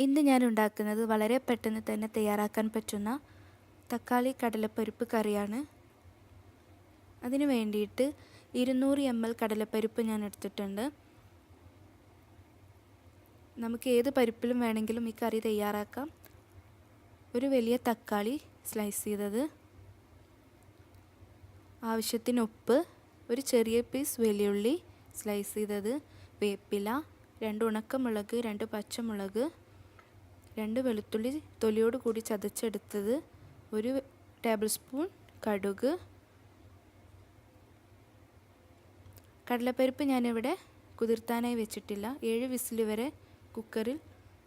ഇന്ന് ഞാൻ ഉണ്ടാക്കുന്നത് വളരെ പെട്ടെന്ന് തന്നെ തയ്യാറാക്കാൻ പറ്റുന്ന തക്കാളി കടലപ്പരിപ്പ് കറിയാണ്. അതിനു വേണ്ടിയിട്ട് 200 ml കടലപ്പരിപ്പ് ഞാൻ എടുത്തിട്ടുണ്ട്. നമുക്ക് ഏത് പരിപ്പിലും വേണമെങ്കിലും ഈ കറി തയ്യാറാക്കാം. ഒരു വലിയ തക്കാളി സ്ലൈസ് ചെയ്തത്, ആവശ്യത്തിന് ഉപ്പ്, ഒരു ചെറിയ പീസ് വെള്ളുള്ളി സ്ലൈസ് ചെയ്തത്, വേപ്പില, 2 ഉണക്കമുളക്, 2 പച്ചമുളക്, 2 വെളുത്തുള്ളി തൊലിയോട് കൂടി ചതച്ചെടുത്തത്, 1 ടേബിൾ സ്പൂൺ കടുക്. കടലപ്പരിപ്പ് ഞാനിവിടെ കുതിർത്താനായി വെച്ചിട്ടില്ല. 7 വിസിൽ വരെ കുക്കറിൽ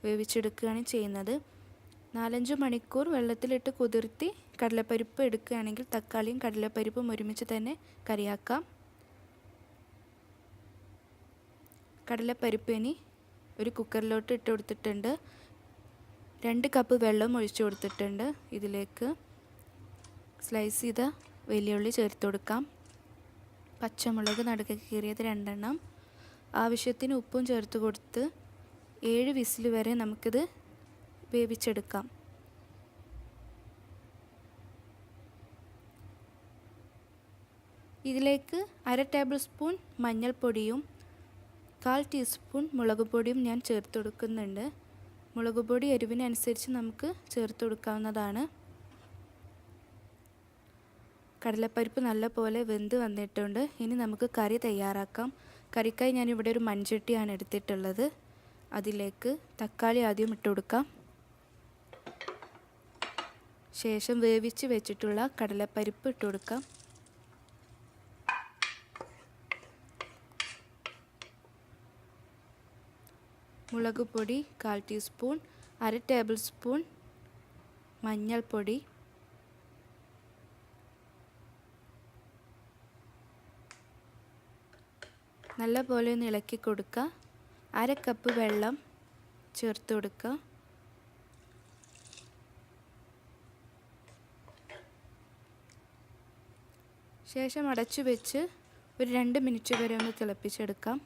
വേവിച്ചെടുക്കുകയാണ് ചെയ്യുന്നത്. 4-5 മണിക്കൂർ വെള്ളത്തിലിട്ട് കുതിർത്തി കടലപ്പരിപ്പ് എടുക്കുകയാണെങ്കിൽ തക്കാളിയും കടലപ്പരിപ്പും ഒരുമിച്ച് തന്നെ കറിയാക്കാം. കടലപ്പരിപ്പ് ഇനി ഒരു കുക്കറിലോട്ട് ഇട്ട് കൊടുത്തിട്ടുണ്ട്. 2 കപ്പ് വെള്ളം ഒഴിച്ചു കൊടുത്തിട്ടുണ്ട്. ഇതിലേക്ക് സ്ലൈസ് ചെയ്ത വെള്ളുള്ളി ചേർത്ത് കൊടുക്കാം. പച്ചമുളക് നടുക്ക് കീറിയത് 2 എണ്ണം. ആവശ്യത്തിന് ഉപ്പും ചേർത്ത് കൊടുത്ത് 7 വിസിൽ വരെ നമുക്കിത് വേവിച്ചെടുക്കാം. ഇതിലേക്ക് 1/2 ടേബിൾ സ്പൂൺ മഞ്ഞൾപ്പൊടിയും 1/4 ടീസ്പൂൺ മുളക് പൊടിയും ഞാൻ ചേർത്ത് കൊടുക്കുന്നുണ്ട്. മുളക് പൊടി എരിവിനനുസരിച്ച് നമുക്ക് ചേർത്ത് കൊടുക്കാവുന്നതാണ്. കടലപ്പരിപ്പ് നല്ലപോലെ വെന്ത് വന്നിട്ടുണ്ട്. ഇനി നമുക്ക് കറി തയ്യാറാക്കാം. കറിക്കായി ഞാനിവിടെ ഒരു മൺചട്ടിയാണ് എടുത്തിട്ടുള്ളത്. അതിലേക്ക് തക്കാളി ആദ്യം ഇട്ട് കൊടുക്കാം. ശേഷം വേവിച്ച് വെച്ചിട്ടുള്ള കടലപ്പരിപ്പ് ഇട്ട് കൊടുക്കാം. മുളക് പൊടി 1/4 ടീസ്പൂൺ, 1/2 ടേബിൾ സ്പൂൺ മഞ്ഞൾപ്പൊടി, നല്ലപോലെ ഒന്ന് ഇളക്കി കൊടുക്കുക. 1/2 കപ്പ് വെള്ളം ചേർത്ത് കൊടുക്കുക. ശേഷം അടച്ചു വെച്ച് ഒരു 2 മിനിറ്റ് വരെ ഒന്ന് തിളപ്പിച്ചെടുക്കാം.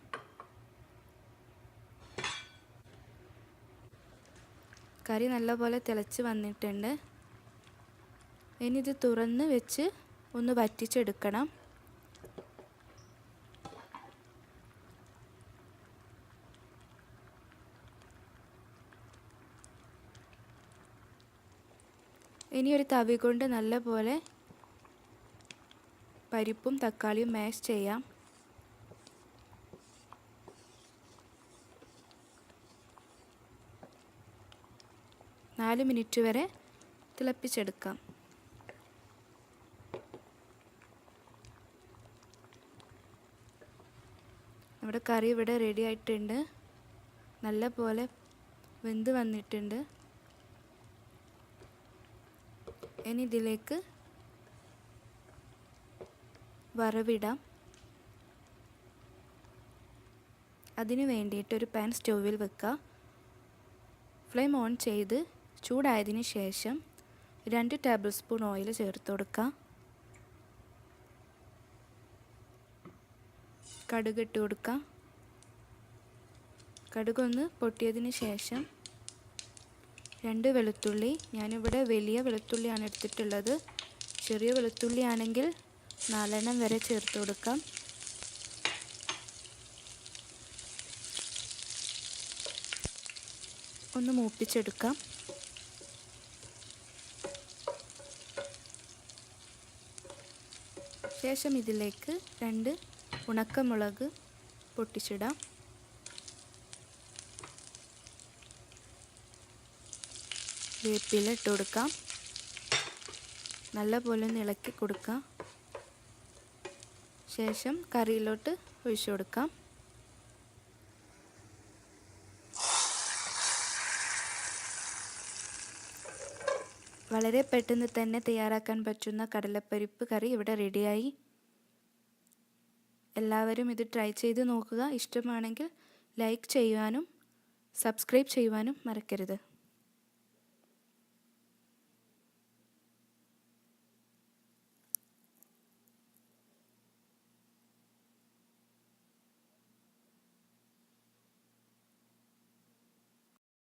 കറി നല്ലപോലെ തിളച്ച് വന്നിട്ടുണ്ട്. ഇനി ഇത് തുറന്ന് വെച്ച് ഒന്ന് വറ്റിച്ചെടുക്കണം. ഇനി ഒരു തവി കൊണ്ട് നല്ലപോലെ പരിപ്പും തക്കാളിയും മാഷ് ചെയ്യാം. നാല് മിനിറ്റ് വരെ തിളപ്പിച്ചെടുക്കാം. നമ്മുടെ കറി ഇവിടെ റെഡി ആയിട്ടുണ്ട്. നല്ലപോലെ വെന്ത് വന്നിട്ടുണ്ട്. ഇനി ഇതിലേക്ക് വറവിടാം. അതിനു വേണ്ടിയിട്ട് ഒരു പാൻ സ്റ്റൗവിൽ വെക്കുക. ഫ്ലെയിം ഓൺ ചെയ്ത് ചൂടായതിനു ശേഷം 2 ടേബിൾ സ്പൂൺ ഓയിൽ ചേർത്ത് കൊടുക്കുക. കടുക് ഇട്ട് കൊടുക്കുക. കടുകൊന്ന് പൊട്ടിയതിന് ശേഷം 2 വെളുത്തുള്ളി, ഞാനിവിടെ വലിയ വെളുത്തുള്ളിയാണ് എടുത്തിട്ടുള്ളത്. ചെറിയ വെളുത്തുള്ളി ആണെങ്കിൽ 4 എണ്ണം വരെ ചേർത്ത് കൊടുക്കാം. ഒന്ന് മൂപ്പിച്ചെടുക്കാം. ശേഷം ഇതിലേക്ക് 2 ഉണക്കമുളക് പൊട്ടിച്ചിടാം. വേപ്പില ഇട്ട് കൊടുക്കാം. നല്ലപോലെ ഒന്ന് ഇളക്കി കൊടുക്കാം. ശേഷം കറിയിലോട്ട് ഒഴിച്ചു കൊടുക്കാം. വളരെ പെട്ടെന്ന് തന്നെ തയ്യാറാക്കാൻ പറ്റുന്ന കടലപ്പരിപ്പ് കറി ഇവിടെ റെഡിയായി. എല്ലാവരും ഇത് ട്രൈ ചെയ്ത് നോക്കുക. ഇഷ്ടമാണെങ്കിൽ ലൈക്ക് ചെയ്യുവാനും സബ്സ്ക്രൈബ് ചെയ്യുവാനും മറക്കരുത്.